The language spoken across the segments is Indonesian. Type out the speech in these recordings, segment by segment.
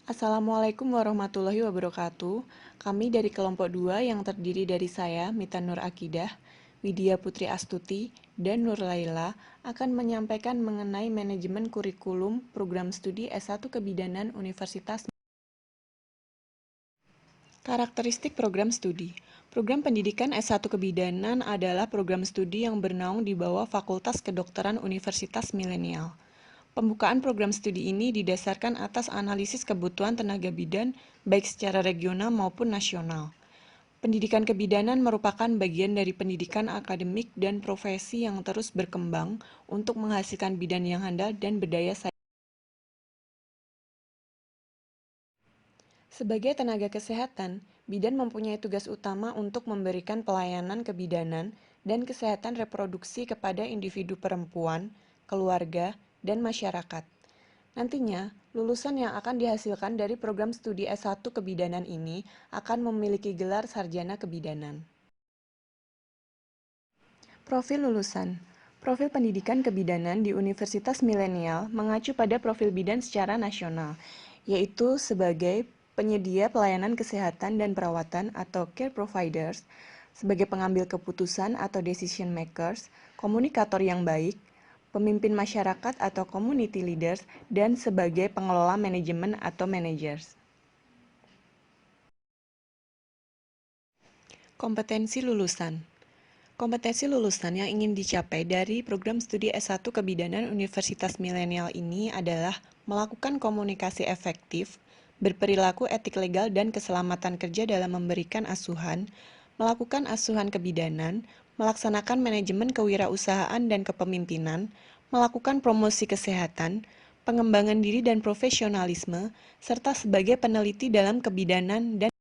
Assalamualaikum warahmatullahi wabarakatuh. Kami dari kelompok 2 yang terdiri dari saya, Mita Nur Akidah, Widya Putri Astuti, dan Nur Laila akan menyampaikan mengenai manajemen kurikulum program studi S1 Kebidanan Universitas. Karakteristik program studi. Program pendidikan S1 Kebidanan adalah program studi yang bernaung di bawah Fakultas Kedokteran Universitas Milenial. Pembukaan program studi ini didasarkan atas analisis kebutuhan tenaga bidan baik secara regional maupun nasional. Pendidikan kebidanan merupakan bagian dari pendidikan akademik dan profesi yang terus berkembang untuk menghasilkan bidan yang handal dan berdaya saing. Sebagai tenaga kesehatan, bidan mempunyai tugas utama untuk memberikan pelayanan kebidanan dan kesehatan reproduksi kepada individu perempuan, keluarga, dan masyarakat. Nantinya, lulusan yang akan dihasilkan dari program studi S1 Kebidanan ini akan memiliki gelar sarjana kebidanan. Profil lulusan. Profil pendidikan kebidanan di Universitas Milenial mengacu pada profil bidan secara nasional, yaitu sebagai penyedia pelayanan kesehatan dan perawatan atau care providers, sebagai pengambil keputusan atau decision makers, komunikator yang baik, pemimpin masyarakat atau community leaders, dan sebagai pengelola manajemen atau managers. Kompetensi lulusan. Kompetensi lulusan yang ingin dicapai dari program studi S1 Kebidanan Universitas Milenial ini adalah melakukan komunikasi efektif, berperilaku etik legal dan keselamatan kerja dalam memberikan asuhan, melakukan asuhan kebidanan, melaksanakan manajemen kewirausahaan dan kepemimpinan, melakukan promosi kesehatan, pengembangan diri dan profesionalisme, serta sebagai peneliti dalam kebidanan dan.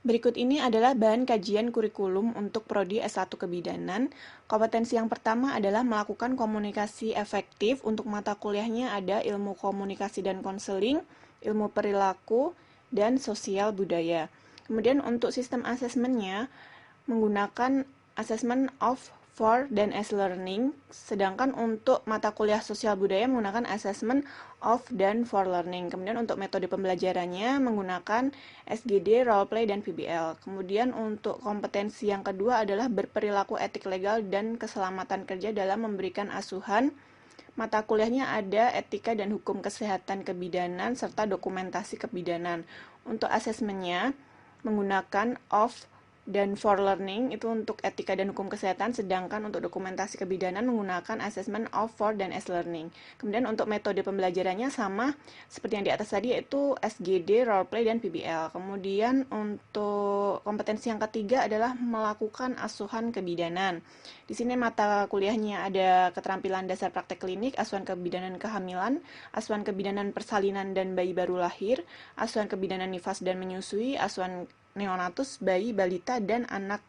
Berikut ini adalah bahan kajian kurikulum untuk Prodi S1 Kebidanan. Kompetensi yang pertama adalah melakukan komunikasi efektif. Untuk mata kuliahnya ada ilmu komunikasi dan konseling, ilmu perilaku, dan sosial budaya. Kemudian untuk sistem asesmennya menggunakan assessment of, for, dan as learning, sedangkan untuk mata kuliah sosial budaya menggunakan assessment of dan for learning. Kemudian untuk metode pembelajarannya menggunakan SGD, roleplay, dan PBL. Kemudian untuk kompetensi yang kedua adalah berperilaku etik legal dan keselamatan kerja dalam memberikan asuhan. Mata kuliahnya ada etika dan hukum kesehatan kebidanan serta dokumentasi kebidanan. Untuk asesmennya menggunakan of dan for learning itu untuk etika dan hukum kesehatan, sedangkan untuk dokumentasi kebidanan menggunakan assessment of, for, dan as learning. Kemudian untuk metode pembelajarannya sama seperti yang di atas tadi, yaitu SGD, roleplay, dan PBL. Kemudian untuk kompetensi yang ketiga adalah melakukan asuhan kebidanan. Di sini mata kuliahnya ada keterampilan dasar praktek klinik, asuhan kebidanan kehamilan, asuhan kebidanan persalinan dan bayi baru lahir, asuhan kebidanan nifas dan menyusui, asuhan neonatus, bayi, balita, dan anak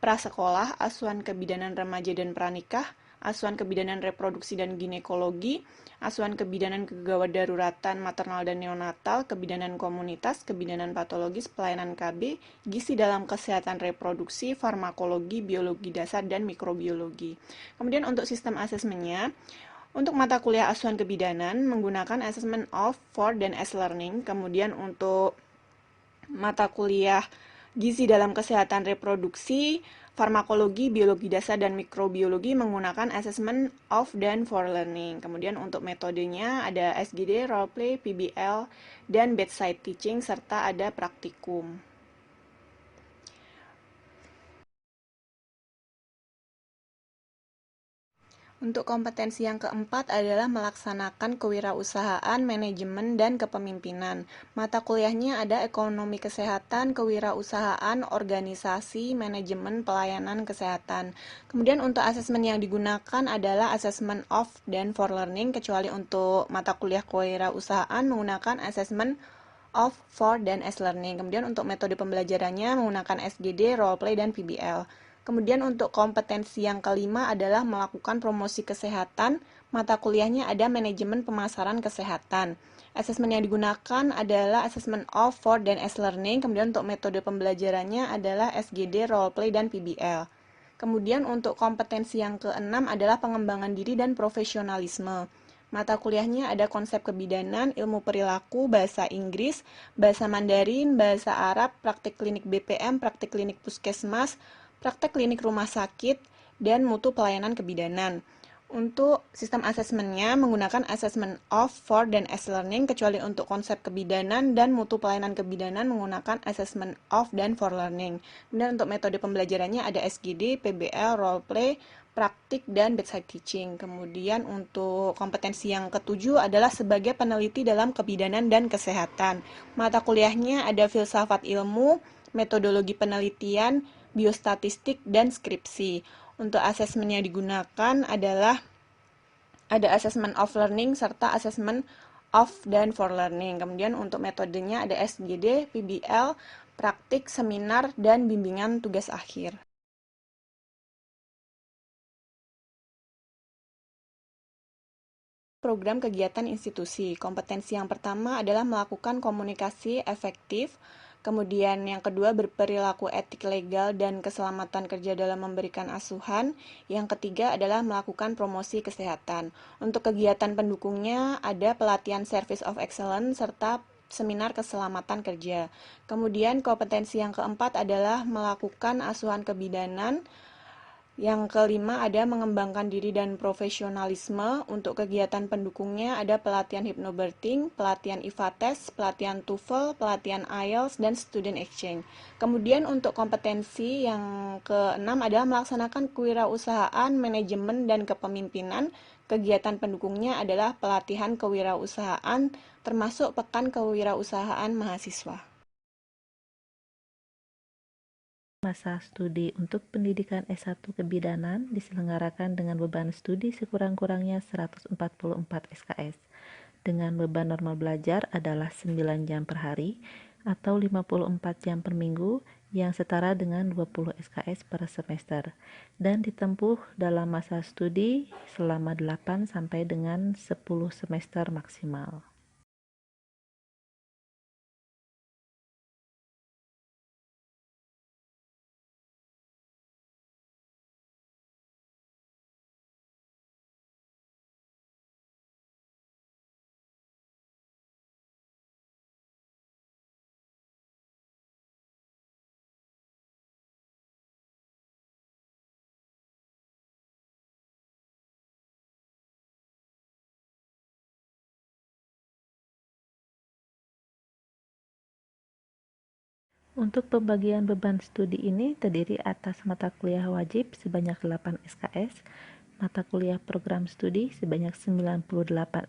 prasekolah, asuhan kebidanan remaja dan pranikah, asuhan kebidanan reproduksi dan ginekologi, asuhan kebidanan kegawat daruratan maternal dan neonatal, kebidanan komunitas, kebidanan patologis, pelayanan KB, gizi dalam kesehatan reproduksi, farmakologi, biologi dasar, dan mikrobiologi. Kemudian untuk sistem asesmennya, untuk mata kuliah asuhan kebidanan menggunakan assessment of, for, dan as learning. Kemudian untuk mata kuliah gizi dalam kesehatan reproduksi, farmakologi, biologi dasar, dan mikrobiologi menggunakan assessment of dan for learning. Kemudian untuk metodenya ada SGD, roleplay, PBL, dan bedside teaching, serta ada praktikum. Untuk kompetensi yang keempat adalah melaksanakan kewirausahaan, manajemen, dan kepemimpinan. Mata kuliahnya ada ekonomi kesehatan, kewirausahaan, organisasi, manajemen, pelayanan kesehatan. Kemudian untuk asesmen yang digunakan adalah assessment of dan for learning, kecuali untuk mata kuliah kewirausahaan menggunakan assessment of, for, dan as learning. Kemudian untuk metode pembelajarannya menggunakan SGD, roleplay, dan PBL. Kemudian untuk kompetensi yang kelima adalah melakukan promosi kesehatan. Mata kuliahnya ada manajemen pemasaran kesehatan. Asesmen yang digunakan adalah assessment of, for, dan as learning. Kemudian untuk metode pembelajarannya adalah SGD, roleplay, dan PBL. Kemudian untuk kompetensi yang keenam adalah pengembangan diri dan profesionalisme. Mata kuliahnya ada konsep kebidanan, ilmu perilaku, bahasa Inggris, bahasa Mandarin, bahasa Arab, praktik klinik BPM, praktik klinik puskesmas, praktek klinik rumah sakit, dan mutu pelayanan kebidanan. Untuk sistem asesmennya menggunakan assessment of, for, dan as learning, kecuali untuk konsep kebidanan dan mutu pelayanan kebidanan menggunakan assessment of dan for learning. Dan untuk metode pembelajarannya ada SGD, PBL, role play, praktik, dan bedside teaching. Kemudian untuk kompetensi yang ketujuh adalah sebagai peneliti dalam kebidanan dan kesehatan. Mata kuliahnya ada filsafat ilmu, metodologi penelitian, biostatistik, dan skripsi. Untuk asesmennya digunakan adalah ada assessment of learning serta assessment of dan for learning. Kemudian untuk metodenya ada SGD, PBL, praktik, seminar, dan bimbingan tugas akhir. Program kegiatan institusi. Kompetensi yang pertama adalah melakukan komunikasi efektif, kemudian yang kedua berperilaku etik legal dan keselamatan kerja dalam memberikan asuhan, yang ketiga adalah melakukan promosi kesehatan. Untuk kegiatan pendukungnya ada pelatihan Service of Excellence serta seminar keselamatan kerja. Kemudian kompetensi yang keempat adalah melakukan asuhan kebidanan. Yang kelima ada mengembangkan diri dan profesionalisme. Untuk kegiatan pendukungnya ada pelatihan hypnobirthing, pelatihan IVATES, pelatihan TOEFL, pelatihan IELTS, dan student exchange. Kemudian untuk kompetensi yang keenam adalah melaksanakan kewirausahaan, manajemen, dan kepemimpinan. Kegiatan pendukungnya adalah pelatihan kewirausahaan, termasuk pekan kewirausahaan mahasiswa. Masa studi untuk pendidikan S1 kebidanan diselenggarakan dengan beban studi sekurang-kurangnya 144 SKS, dengan beban normal belajar adalah 9 jam per hari atau 54 jam per minggu yang setara dengan 20 SKS per semester, dan ditempuh dalam masa studi selama 8 sampai dengan 10 semester maksimal. Untuk pembagian beban studi ini terdiri atas mata kuliah wajib sebanyak 8 SKS, mata kuliah program studi sebanyak 98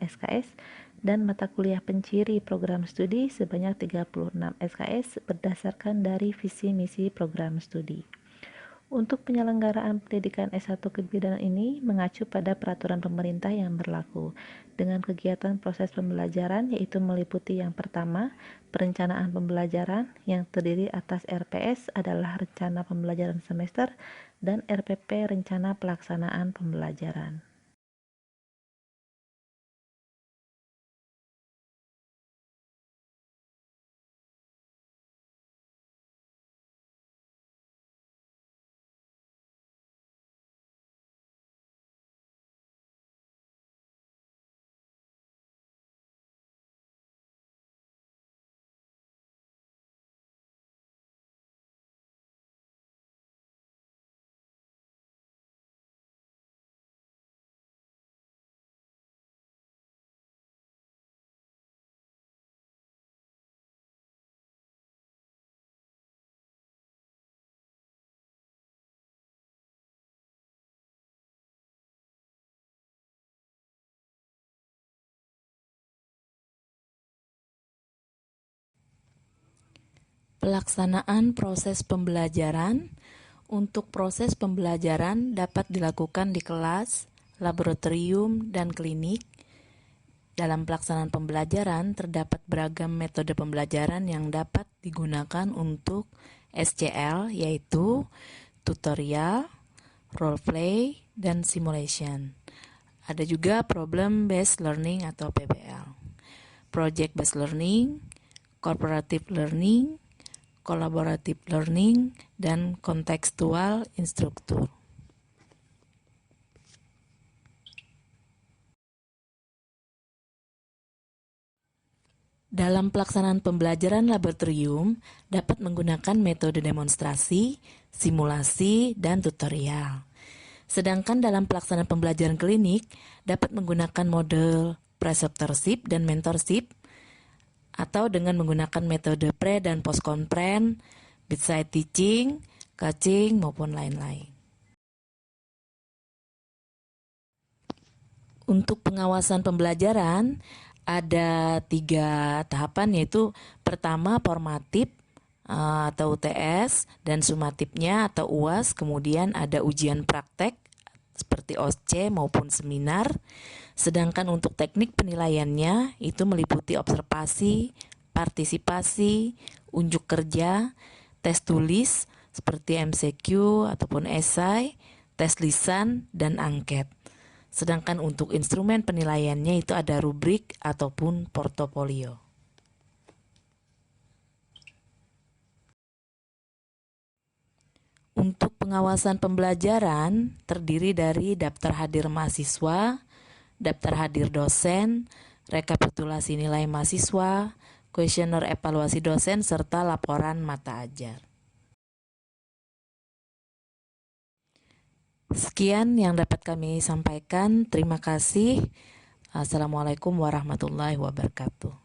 SKS, dan mata kuliah penciri program studi sebanyak 36 SKS berdasarkan dari visi misi program studi. Untuk penyelenggaraan pendidikan S1 kebidanan ini mengacu pada peraturan pemerintah yang berlaku, dengan kegiatan proses pembelajaran yaitu meliputi yang pertama, perencanaan pembelajaran yang terdiri atas RPS adalah rencana pembelajaran semester dan RPP rencana pelaksanaan pembelajaran. Pelaksanaan proses pembelajaran. Untuk proses pembelajaran dapat dilakukan di kelas, laboratorium, dan klinik. Dalam pelaksanaan pembelajaran terdapat beragam metode pembelajaran yang dapat digunakan untuk SCL, yaitu tutorial, role play, dan simulation. Ada juga problem based learning atau PBL, project based learning, cooperative learning, collaborative learning, dan contextual instructor. Dalam pelaksanaan pembelajaran laboratorium, dapat menggunakan metode demonstrasi, simulasi, dan tutorial. Sedangkan dalam pelaksanaan pembelajaran klinik, dapat menggunakan model preceptorship dan mentorship, atau dengan menggunakan metode pre- dan post-conference, bedside teaching, coaching, maupun lain-lain. Untuk pengawasan pembelajaran, ada 3 tahapan, yaitu pertama formatif atau UTS, dan sumatifnya atau UAS, kemudian ada ujian praktek seperti OSCE maupun seminar. Sedangkan untuk teknik penilaiannya itu meliputi observasi, partisipasi, unjuk kerja, tes tulis seperti MCQ ataupun esai, tes lisan, dan angket. Sedangkan untuk instrumen penilaiannya itu ada rubrik ataupun portofolio. Untuk pengawasan pembelajaran terdiri dari daftar hadir mahasiswa, daftar hadir dosen, rekapitulasi nilai mahasiswa, kuesioner evaluasi dosen, serta laporan mata ajar. Sekian yang dapat kami sampaikan. Terima kasih. Assalamualaikum warahmatullahi wabarakatuh.